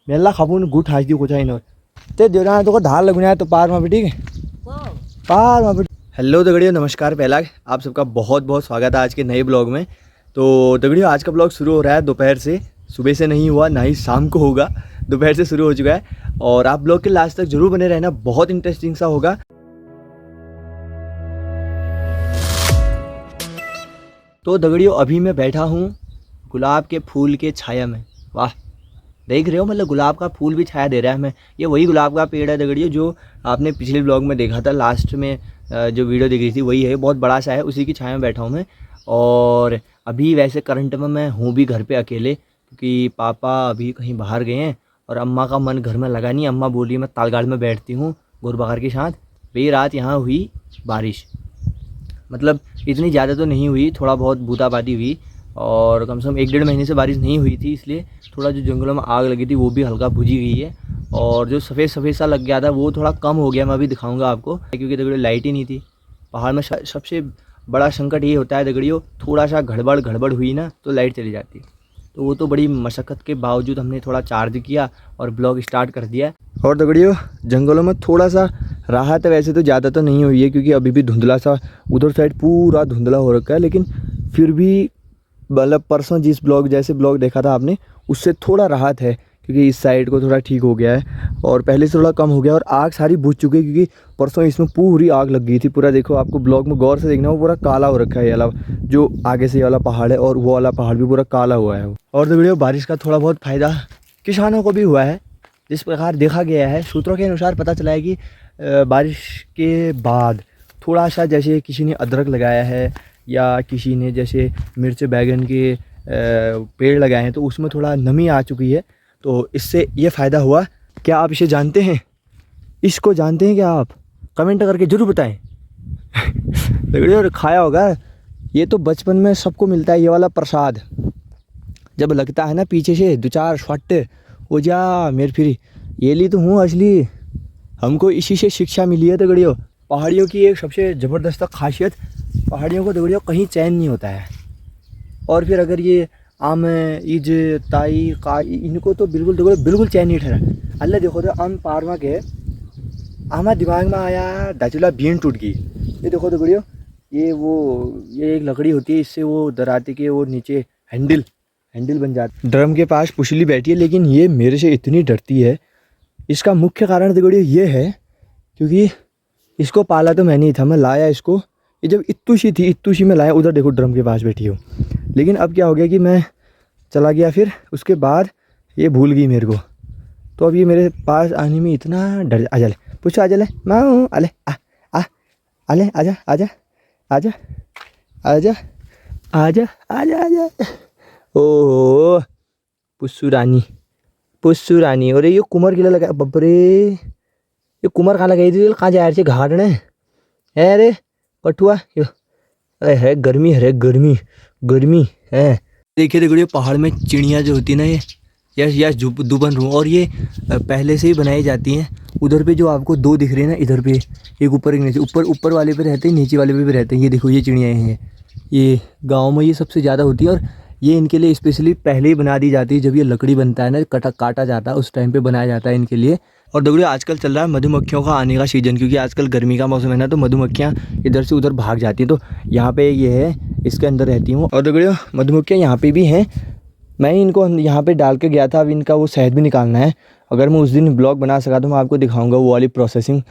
मेला खापून गुठ हाज दी कुछ इन ते देवना तो धार लगना है तो पार में भी ठीक है पार में भी। हेलो दगड़ियों, नमस्कार। पहला आप सबका बहुत बहुत स्वागत है आज के नए ब्लॉग में। तो दगड़ियों, आज का ब्लॉग शुरू हो रहा है दोपहर से। सुबह से नहीं हुआ, ना ही शाम को होगा, दोपहर से शुरू हो चुका है। और आप ब्लॉग के लास्ट तक जरूर बने रहना, बहुत इंटरेस्टिंग सा होगा। तो दगड़ियों, अभी मैं बैठा हूँ गुलाब के फूल के छाया में। वाह, देख रहे हो, मतलब गुलाब का फूल भी छाया दे रहा है हमें। ये वही गुलाब का पेड़ है दगड़ियों जो आपने पिछले ब्लॉग में देखा था, लास्ट में जो वीडियो दिख रही थी वही है। बहुत बड़ा सा है, उसी की छाया में बैठा हूँ मैं। और अभी वैसे करंट में मैं हूँ भी घर पे अकेले, क्योंकि पापा अभी कहीं बाहर गए हैं और अम्मा का मन घर में लगा नहीं। अम्मा बोली मैं तालगाड़ में बैठती हूँ गुरबहार के साथ। भाई रात यहाँ हुई बारिश, मतलब इतनी ज़्यादा तो नहीं हुई, थोड़ा बहुत बूंदाबांदी हुई। और कम से कम 1-1.5 महीने से बारिश नहीं हुई थी, इसलिए थोड़ा जो जंगलों में आग लगी थी वो भी हल्का बुझी गई है। और जो सफ़ेद सफ़ेद सा लग गया था वो थोड़ा कम हो गया। मैं अभी दिखाऊंगा आपको, क्योंकि दगड़ियों लाइट ही नहीं थी पहाड़ में। सबसे बड़ा संकट ये होता है दगड़ियों, थोड़ा सा गड़बड़ हुई ना तो लाइट चली जाती है। तो वो तो बड़ी मशक्क़त के बावजूद हमने थोड़ा चार्ज किया और ब्लॉग स्टार्ट कर दिया। और दगड़ियों, जंगलों में थोड़ा सा राहत है, वैसे तो ज़्यादा तो नहीं हुई है, क्योंकि अभी भी धुंधला सा उधर साइड पूरा धुंधला हो रखा है। लेकिन फिर भी मतलब परसों जिस ब्लॉग देखा था आपने, उससे थोड़ा राहत है, क्योंकि इस साइड को थोड़ा ठीक हो गया है और पहले से थोड़ा कम हो गया। और आग सारी बुझ चुकी है, क्योंकि परसों इसमें पूरी आग लग गई थी। पूरा देखो, आपको ब्लॉग में गौर से देखना, वो पूरा काला हो रखा है। ये वाला जो आगे से ये वाला पहाड़ है और वो वाला पहाड़ भी पूरा काला हुआ है। और तो वीडियो, बारिश का थोड़ा बहुत फ़ायदा किसानों को भी हुआ है। जिस प्रकार देखा गया है, सूत्रों के अनुसार पता चला है कि बारिश के बाद थोड़ा सा, जैसे किसी ने अदरक लगाया है या किसी ने जैसे मिर्च बैगन के पेड़ लगाए हैं, तो उसमें थोड़ा नमी आ चुकी है। तो इससे ये फ़ायदा हुआ। क्या आप इसे जानते हैं? इसको जानते हैं क्या आप? कमेंट करके ज़रूर बताएं। और खाया होगा, ये तो बचपन में सबको मिलता है, ये वाला प्रसाद। जब लगता है ना पीछे से 2-4 फट्टे हो जा मेरे फिर, ये ली तो हूँ असली। हमको इसी से शिक्षा मिली है दगड़ियों। पहाड़ियों की एक सबसे ज़बरदस्त खासियत, पहाड़ियों को दगड़ियों कहीं चैन नहीं होता है। और फिर अगर ये आम, इज, ताई, का, इनको तो बिल्कुल चैन नहीं ठहरा। अल्लाह देखो तो आम पारमा के आमा दिमाग में आया दाचुला बीन टूट गई। ये देखो दगड़ियों, ये एक लकड़ी होती है, इससे वो दराते के वो नीचे हैंडल बन जाता। ड्रम के पास पुछली बैठी है, लेकिन ये मेरे से इतनी डरती है। इसका मुख्य कारण दगड़ियों ये है, क्योंकि इसको पाला तो मैं नहीं था, मैं लाया इसको। ये जब इत्तू सी में लाया, उधर देखो ड्रम के पास बैठी हो। लेकिन अब क्या हो गया कि मैं चला गया, फिर उसके बाद ये भूल गई मेरे को। तो अब ये मेरे पास आने में इतना डर। आजा ले, पूछो, आजा ले, मैं हूँ, अले अले, आजा आजा आजा आजा आजा आजा आजा। ओह पुस्सू रानी। अरे ये कुमार किला लगा, बबरे ये कुमार कहाँ लगाई थी? कहाँ जा रहे घाटने है रे कठुआ। है गर्मी है। देखिए दगड़ियों, पहाड़ में चिड़िया जो होती है ना, ये दुबन रूम, और ये पहले से ही बनाई जाती हैं। उधर पे जो आपको 2 दिख रहे हैं ना, इधर पे एक ऊपर एक नीचे, ऊपर वाले पे रहते हैं, नीचे वाले पे भी रहते हैं। ये देखो, ये चिड़िया हैं, ये गाँव में ये सबसे ज़्यादा होती है। और ये इनके लिए स्पेशली पहले ही बना दी जाती है, जब ये लकड़ी बनता है ना, काटा जाता है, उस टाइम पे बनाया जाता है इनके लिए। और दगड़ियों, आजकल चल रहा है मधुमक्खियों का आने का सीज़न, क्योंकि आजकल गर्मी का मौसम है ना, तो मधुमक्खियाँ इधर से उधर भाग जाती हैं। तो यहाँ पे ये है, इसके अंदर रहती हूँ। और दगड़ियों, मधुमक्खियाँ यहाँ पे भी हैं। मैं इनको यहाँ पे डाल के गया था, अब इनका वो शहद भी निकालना है। अगर मैं उस दिन ब्लॉग बना सका तो मैं आपको दिखाऊँगा वो वाली प्रोसेसिंग।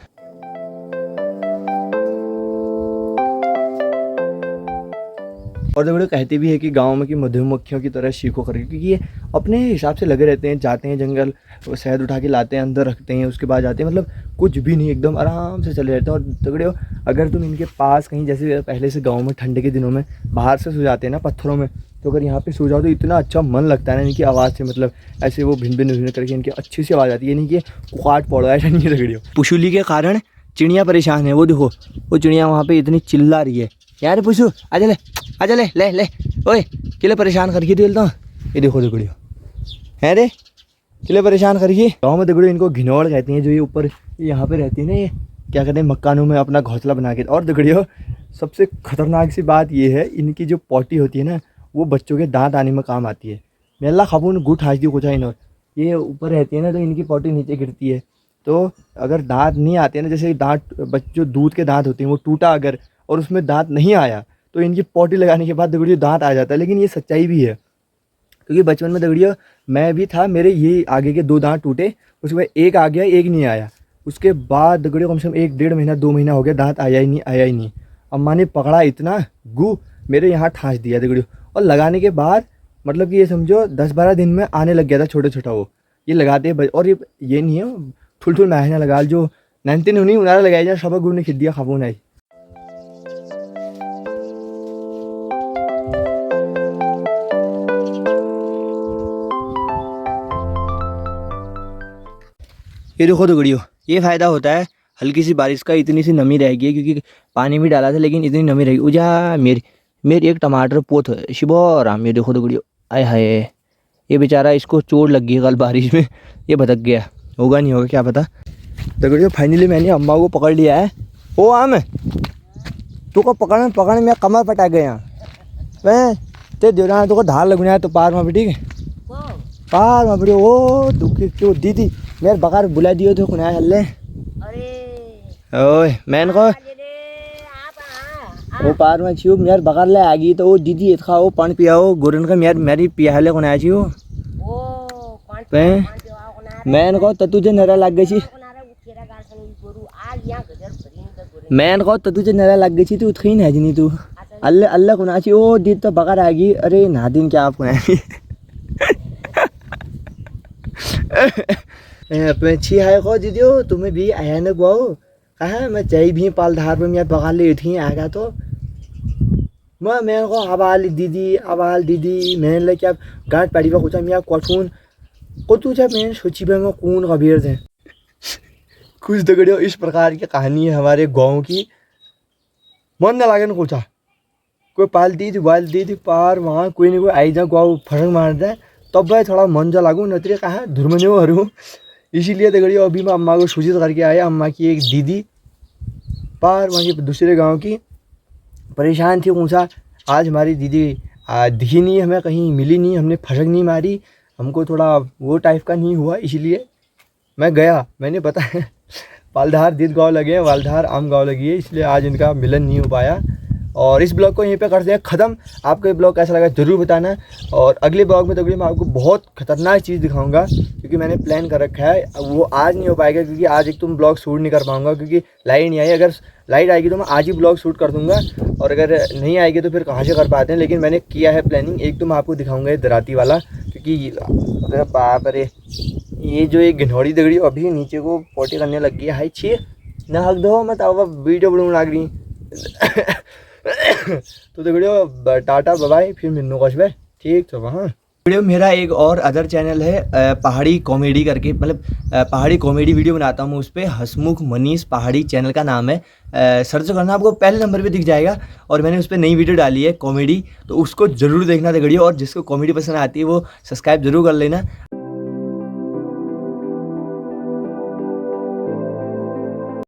और दगड़ियों, कहते भी है कि गांव में कि मधुमक्खियों की तरह सीखो करके, क्योंकि ये अपने हिसाब से लगे रहते हैं, जाते हैं जंगल, वो शहद उठा के लाते हैं, अंदर रखते हैं, उसके बाद जाते हैं, मतलब कुछ भी नहीं, एकदम आराम से चले रहते हैं। और दगड़ियों, अगर तुम इनके पास कहीं, जैसे पहले से गाँव में ठंड के दिनों में बाहर से सो जाते हैं ना पत्थरों में, तो अगर यहाँ पे सो जाओ तो इतना अच्छा मन लगता है ना इनकी आवाज़ से। मतलब ऐसे वो भिन करके इनकी अच्छी सी आवाज़ आती है, नहीं कि कुकाट पड़ रहा है, ऐसा नहीं है दगड़ियों। पुशुली के कारण चिड़िया परेशान है। वो देखो, वो चिड़िया वहाँ पे इतनी चिल्ला रही है। यार पुशु, आजा ले ओए, किले परेशान करके दिल तो। ये देखो दगड़ियों, है रे किले परेशान करिए। गाँव में दगड़ियों इनको घिनौड़ कहती हैं, जो ये ऊपर यहाँ पे रहती है ना, ये क्या कहते हैं, मकानों में अपना घोंसला बना के। और दगड़ियों, सबसे खतरनाक सी बात ये है, इनकी जो पोटी होती है ना, वो बच्चों के दांत आने में काम आती है। मेला खाबून गुट हाज दी कुछ इन, ये ऊपर रहती है ना तो इनकी पोटी नीचे गिरती है। तो अगर दांत नहीं आते ना, जैसे दांत जो दूध के दांत होते हैं वो टूटा अगर और उसमें दांत नहीं आया तो इनकी पोटी लगाने के बाद दगड़ियों दांत आ जाता है। लेकिन ये सच्चाई भी है, क्योंकि बचपन में दगड़ियों मैं भी था, मेरे ये आगे के 2 दांत टूटे, उसके बाद एक आ गया एक नहीं आया। उसके बाद दगड़ियों कम से कम 1 डेढ़ महीना 2 महीना हो गया, दांत आया ही नहीं आया ही नहीं। अम्मा ने पकड़ा इतना गू मेरे यहाँ ठाँस दिया दगड़ियों, और लगाने के बाद मतलब कि ये समझो 10-12 दिन में आने लग गया था छोटे छोटा वो। ये लगाते और ये नहीं है थुल थुल महना लगा जो 19 नहीं उनारा लगाया जाए सब गुड़ ने खिद दिया खाबो नहीं। ये देखो दगड़ियों, ये फ़ायदा होता है हल्की सी बारिश का, इतनी सी नमी रहेगी है, क्योंकि पानी भी डाला था लेकिन इतनी नमी रहेगी। उजा मेरी एक टमाटर पोथ शिबो राम, ये देखो दगड़ियों, आय हाय ये बेचारा इसको चोट लग गई कल बारिश में, ये भटक गया, होगा नहीं होगा क्या पता। दगड़ियों फाइनली मैंने अम्मा को पकड़ लिया है। ओ आम तू को पकड़ मैं कमर पटा गया मैं ते देवरा तो को धार लगना है तो पार में ठीक है पार में बड़ी ओ दुखी क्यों दीदी मेरे बकार बुला दियो तो कुना हल्ले। अरे ओए मैंने को वो पार में छियो मेरे बकार ले आ गई तो वो दीदी इतना वो पानी पियाओ गोरन का मेरी पिया ले कुना छियो मैंने को तुझे नरा लग गई छी मैंने को तुझे नरा लग गई छी तू उठी नहीं जनी तू अल्लाह अल्लाह कुना छी ओ दीदी तो बकार आ गई। अरे ना दिन क्या आप कुना छी है को दीदी तुम्हें भी आया न गुआओ कहा मैं चाहिए भी पाल धार पर मैं बगाल ले उठी आएगा तो मैं को आवाल दीदी मैंने ले क्या गांठ पड़ी हुआ कुछ मैं कठून को तू जब मैंने सोची भाई मैं कौन कबीर थे। कुछ दगड़ियों इस प्रकार की कहानी है हमारे गाँव की। मन ना लगे ना कुछ कोई पाल दी पार वहाँ कोई नहीं कोई आई जाए गाँव फटक मार जाए तब भाई थोड़ा मन जा लागू नतरे कहा धुरमन्यो हरू। इसीलिए दगड़ियों अभी मैं अम्मा को सूचित करके आया। अम्मा की एक दीदी पार वहाँ के दूसरे गांव की परेशान थी ऊँचा, आज हमारी दीदी दिखी नहीं, हमें कहीं मिली नहीं, हमने फटक नहीं मारी, हमको थोड़ा वो टाइप का नहीं हुआ, इसलिए मैं गया। मैंने पता है पालधार दीद गाँव लगे हैं, वालधार आम गाँव लगी है, इसलिए आज इनका मिलन नहीं हो पाया। और इस ब्लॉग को यहीं पे करते हैं ख़त्म। आपको ये ब्लॉग कैसा लगा ज़रूर बताना। और अगले ब्लॉग में तो मैं आपको बहुत ख़तरनाक चीज़ दिखाऊंगा, क्योंकि मैंने प्लान कर रखा है। वो आज नहीं हो पाएगा क्योंकि आज एक तुम ब्लॉग शूट नहीं कर पाऊंगा क्योंकि लाइट नहीं आई। अगर लाइट आएगी तो मैं आज ही ब्लॉग शूट कर दूंगा, और अगर नहीं आएगी तो फिर कहाँ से कर पाते हैं। लेकिन मैंने किया है प्लानिंग। एक तो मैं आपको दिखाऊँगा ये दराती वाला, क्योंकि अरे बाप रे ये जो एक घनौड़ी दगड़ी अभी नीचे को पोटी करने लग गई है। हाई छे ना हक दो मैं तो वीडियो बनाने लग रही तो दगड़ियों टाटा बाय, फिर मिलने को ठीक तो वहाँ वीडियो। मेरा एक और अदर चैनल है पहाड़ी कॉमेडी करके, मतलब पहाड़ी कॉमेडी वीडियो बनाता हूँ उस पर, हसमुख मनीष पहाड़ी चैनल का नाम है। सर्च करना आपको पहले नंबर पे दिख जाएगा। और मैंने उस पर नई वीडियो डाली है कॉमेडी, तो उसको ज़रूर देखना दगड़ियों। और जिसको कॉमेडी पसंद आती है वो सब्सक्राइब जरूर कर लेना।